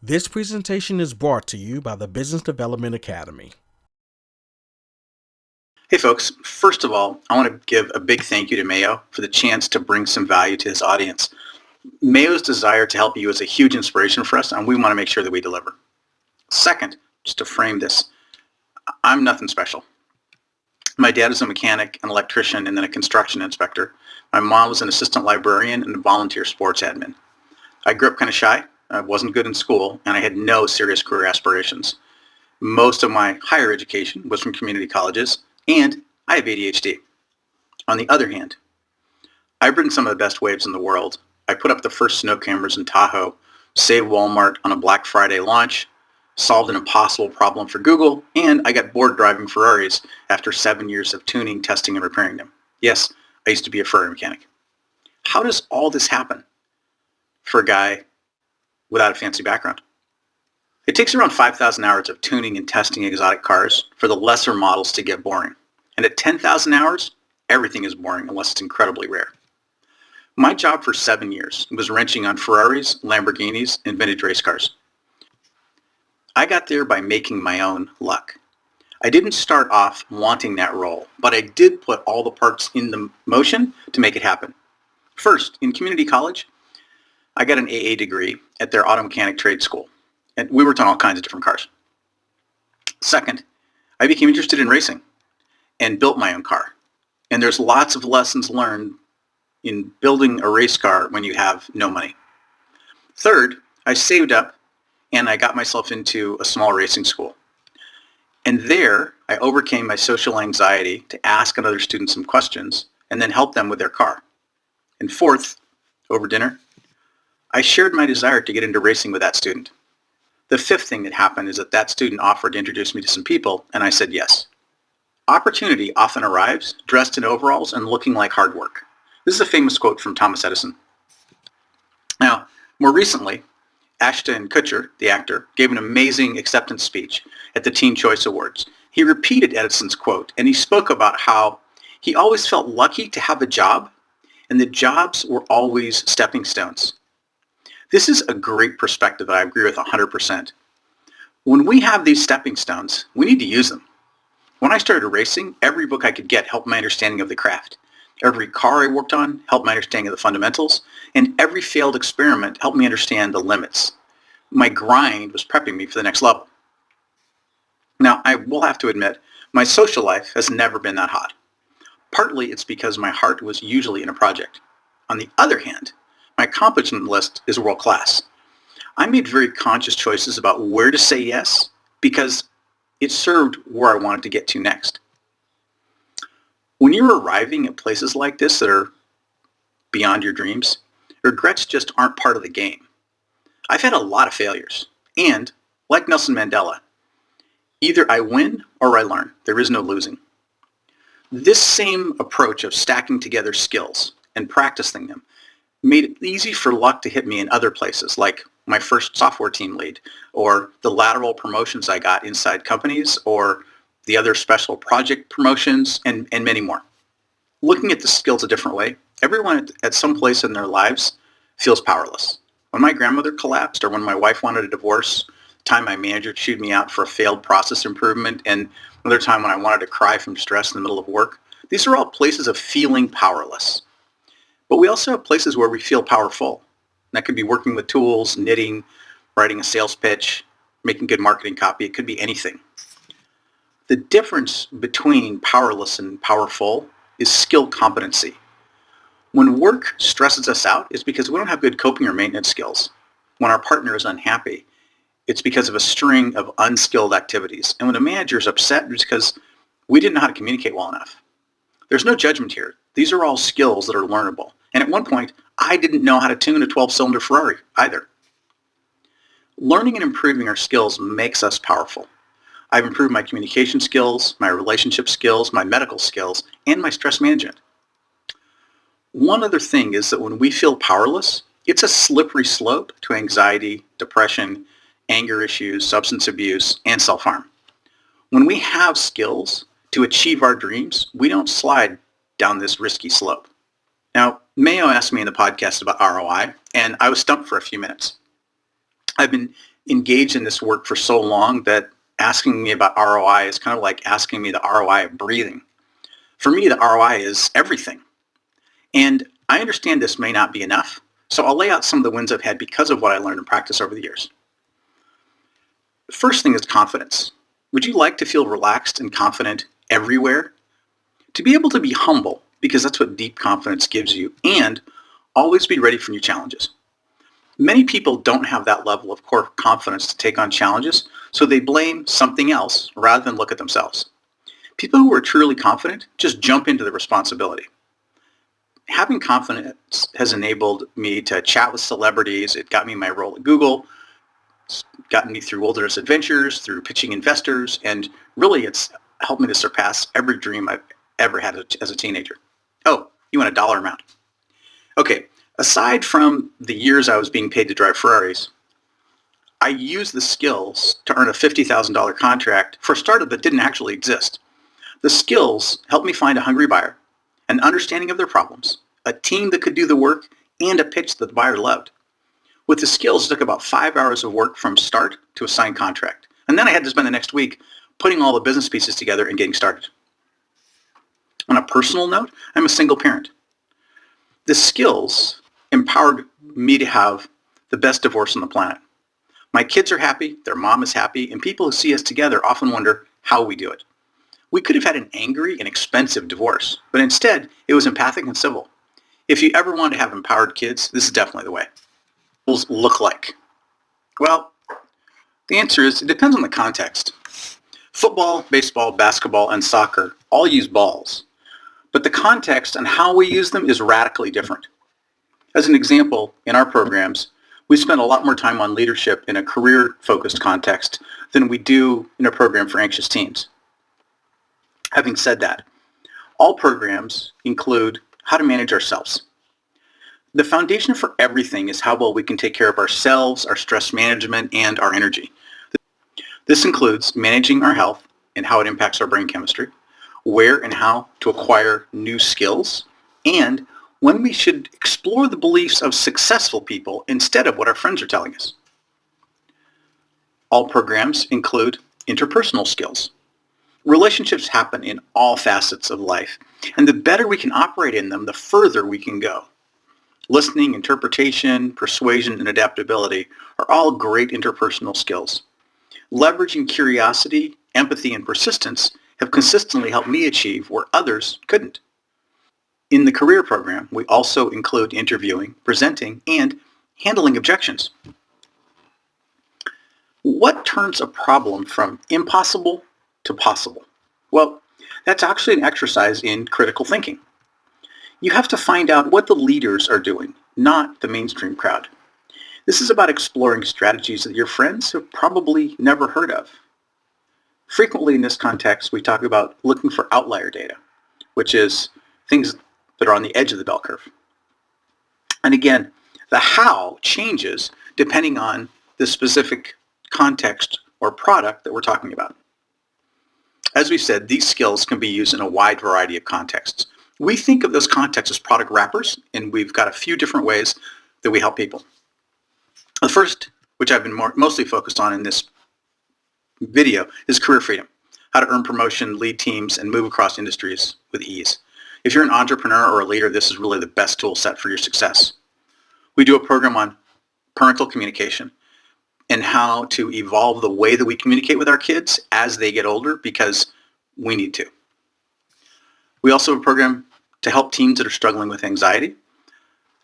This presentation is brought to you by the Business Development Academy. Hey folks, first of all, I want to give a big thank you to Mayo for the chance to bring some value to his audience. Mayo's desire to help you is a huge inspiration for us, and we want to make sure that we deliver. Second, just to frame this, I'm nothing special. My dad is a mechanic, an electrician, and then a construction inspector. My mom was an assistant librarian and a volunteer sports admin. I grew up kind of shy. I wasn't good in school, and I had no serious career aspirations. Most of my higher education was from community colleges, and I have ADHD. On the other hand, I've ridden some of the best waves in the world. I put up the first snow cameras in Tahoe, saved Walmart on a Black Friday launch, solved an impossible problem for Google, and I got bored driving Ferraris after 7 years of tuning, testing, and repairing them. Yes, I used to be a Ferrari mechanic. How does all this happen for a guy without a fancy background? It takes around 5,000 hours of tuning and testing exotic cars for the lesser models to get boring. And at 10,000 hours, everything is boring unless it's incredibly rare. My job for 7 years was wrenching on Ferraris, Lamborghinis, and vintage race cars. I got there by making my own luck. I didn't start off wanting that role, but I did put all the parts in the motion to make it happen. First, in community college, I got an AA degree at their auto mechanic trade school, and we worked on all kinds of different cars. Second, I became interested in racing and built my own car. And there's lots of lessons learned in building a race car when you have no money. Third, I saved up and I got myself into a small racing school. And there, I overcame my social anxiety to ask another student some questions and then help them with their car. And fourth, over dinner, I shared my desire to get into racing with that student. The fifth thing that happened is that student offered to introduce me to some people, and I said yes. Opportunity often arrives dressed in overalls and looking like hard work. This is a famous quote from Thomas Edison. Now, more recently, Ashton Kutcher, the actor, gave an amazing acceptance speech at the Teen Choice Awards. He repeated Edison's quote, and he spoke about how he always felt lucky to have a job, and that jobs were always stepping stones. This is a great perspective that I agree with 100%. When we have these stepping stones, we need to use them. When I started racing, every book I could get helped my understanding of the craft. Every car I worked on helped my understanding of the fundamentals, and every failed experiment helped me understand the limits. My grind was prepping me for the next level. Now, I will have to admit, my social life has never been that hot. Partly it's because my heart was usually in a project. On the other hand, my accomplishment list is world class. I made very conscious choices about where to say yes because it served where I wanted to get to next. When you're arriving at places like this that are beyond your dreams, regrets just aren't part of the game. I've had a lot of failures, and like Nelson Mandela, either I win or I learn. There is no losing. This same approach of stacking together skills and practicing them made it easy for luck to hit me in other places, like my first software team lead, or the lateral promotions I got inside companies, or the other special project promotions, and many more. Looking at the skills a different way, everyone at some place in their lives feels powerless. When my grandmother collapsed, or when my wife wanted a divorce, the time my manager chewed me out for a failed process improvement, and another time when I wanted to cry from stress in the middle of work, these are all places of feeling powerless. But we also have places where we feel powerful. That could be working with tools, knitting, writing a sales pitch, making good marketing copy. It could be anything. The difference between powerless and powerful is skill competency. When work stresses us out, it's because we don't have good coping or maintenance skills. When our partner is unhappy, it's because of a string of unskilled activities. And when a manager is upset, it's because we didn't know how to communicate well enough. There's no judgment here. These are all skills that are learnable. And at one point, I didn't know how to tune a 12-cylinder Ferrari either. Learning and improving our skills makes us powerful. I've improved my communication skills, my relationship skills, my medical skills, and my stress management. One other thing is that when we feel powerless, it's a slippery slope to anxiety, depression, anger issues, substance abuse, and self-harm. When we have skills to achieve our dreams, we don't slide down this risky slope. Now, Mayo asked me in the podcast about ROI, and I was stumped for a few minutes. I've been engaged in this work for so long that asking me about ROI is kind of like asking me the ROI of breathing. For me, the ROI is everything. And I understand this may not be enough, so I'll lay out some of the wins I've had because of what I learned in practice over the years. The first thing is confidence. Would you like to feel relaxed and confident everywhere? To be able to be humble, because that's what deep confidence gives you, and always be ready for new challenges. Many people don't have that level of core confidence to take on challenges, so they blame something else rather than look at themselves. People who are truly confident just jump into the responsibility. Having confidence has enabled me to chat with celebrities. It got me my role at Google. It's gotten me through wilderness adventures, through pitching investors, and really it's helped me to surpass every dream I've ever had as a teenager. Oh, you want a dollar amount? Okay, aside from the years I was being paid to drive Ferraris, I used the skills to earn a $50,000 contract for a startup that didn't actually exist. The skills helped me find a hungry buyer, an understanding of their problems, a team that could do the work, and a pitch that the buyer loved. With the skills, it took about 5 hours of work from start to a signed contract. And then I had to spend the next week putting all the business pieces together and getting started. On a personal note, I'm a single parent. The skills empowered me to have the best divorce on the planet. My kids are happy, their mom is happy, and people who see us together often wonder how we do it. We could have had an angry and expensive divorce, but instead it was empathic and civil. If you ever want to have empowered kids, this is definitely the way. What does look like? Well, the answer is it depends on the context. Football, baseball, basketball, and soccer all use balls, but the context and how we use them is radically different. As an example, in our programs, we spend a lot more time on leadership in a career-focused context than we do in a program for anxious teens. Having said that, all programs include how to manage ourselves. The foundation for everything is how well we can take care of ourselves, our stress management, and our energy. This includes managing our health and how it impacts our brain chemistry, where and how to acquire new skills, and when we should explore the beliefs of successful people instead of what our friends are telling us. All programs include interpersonal skills. Relationships happen in all facets of life, and the better we can operate in them, the further we can go. Listening, interpretation, persuasion, and adaptability are all great interpersonal skills. Leveraging curiosity, empathy, and persistence have consistently helped me achieve where others couldn't. In the career program, we also include interviewing, presenting, and handling objections. What turns a problem from impossible to possible? Well, that's actually an exercise in critical thinking. You have to find out what the leaders are doing, not the mainstream crowd. This is about exploring strategies that your friends have probably never heard of. Frequently in this context, we talk about looking for outlier data, which is things that are on the edge of the bell curve. And again, the how changes depending on the specific context or product that we're talking about. As we said, these skills can be used in a wide variety of contexts. We think of those contexts as product wrappers, and we've got a few different ways that we help people. The first, which I've been mostly focused on in this video, is career freedom, how to earn promotion, lead teams, and move across industries with ease. If you're an entrepreneur or a leader, this is really the best tool set for your success. We do a program on parental communication and how to evolve the way that we communicate with our kids as they get older, because we need to. We also have a program to help teens that are struggling with anxiety.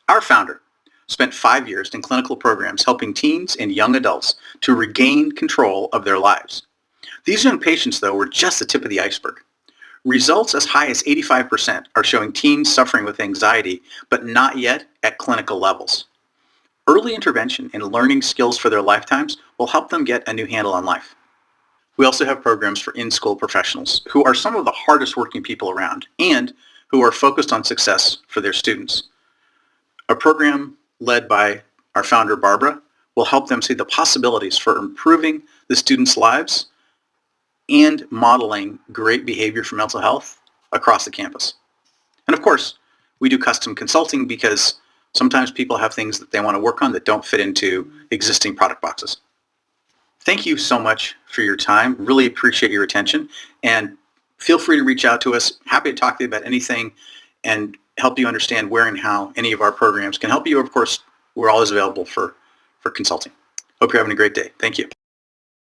Our founder spent 5 years in clinical programs helping teens and young adults to regain control of their lives. These young patients, though, were just the tip of the iceberg. Results as high as 85% are showing teens suffering with anxiety, but not yet at clinical levels. Early intervention and learning skills for their lifetimes will help them get a new handle on life. We also have programs for in-school professionals who are some of the hardest working people around and who are focused on success for their students. A program led by our founder, Barbara, will help them see the possibilities for improving the students' lives and modeling great behavior for mental health across the campus. And of course, we do custom consulting because sometimes people have things that they want to work on that don't fit into existing product boxes. Thank you so much for your time. Really appreciate your attention. And feel free to reach out to us. Happy to talk to you about anything and help you understand where and how any of our programs can help you. Of course, we're always available for consulting. Hope you're having a great day. Thank you.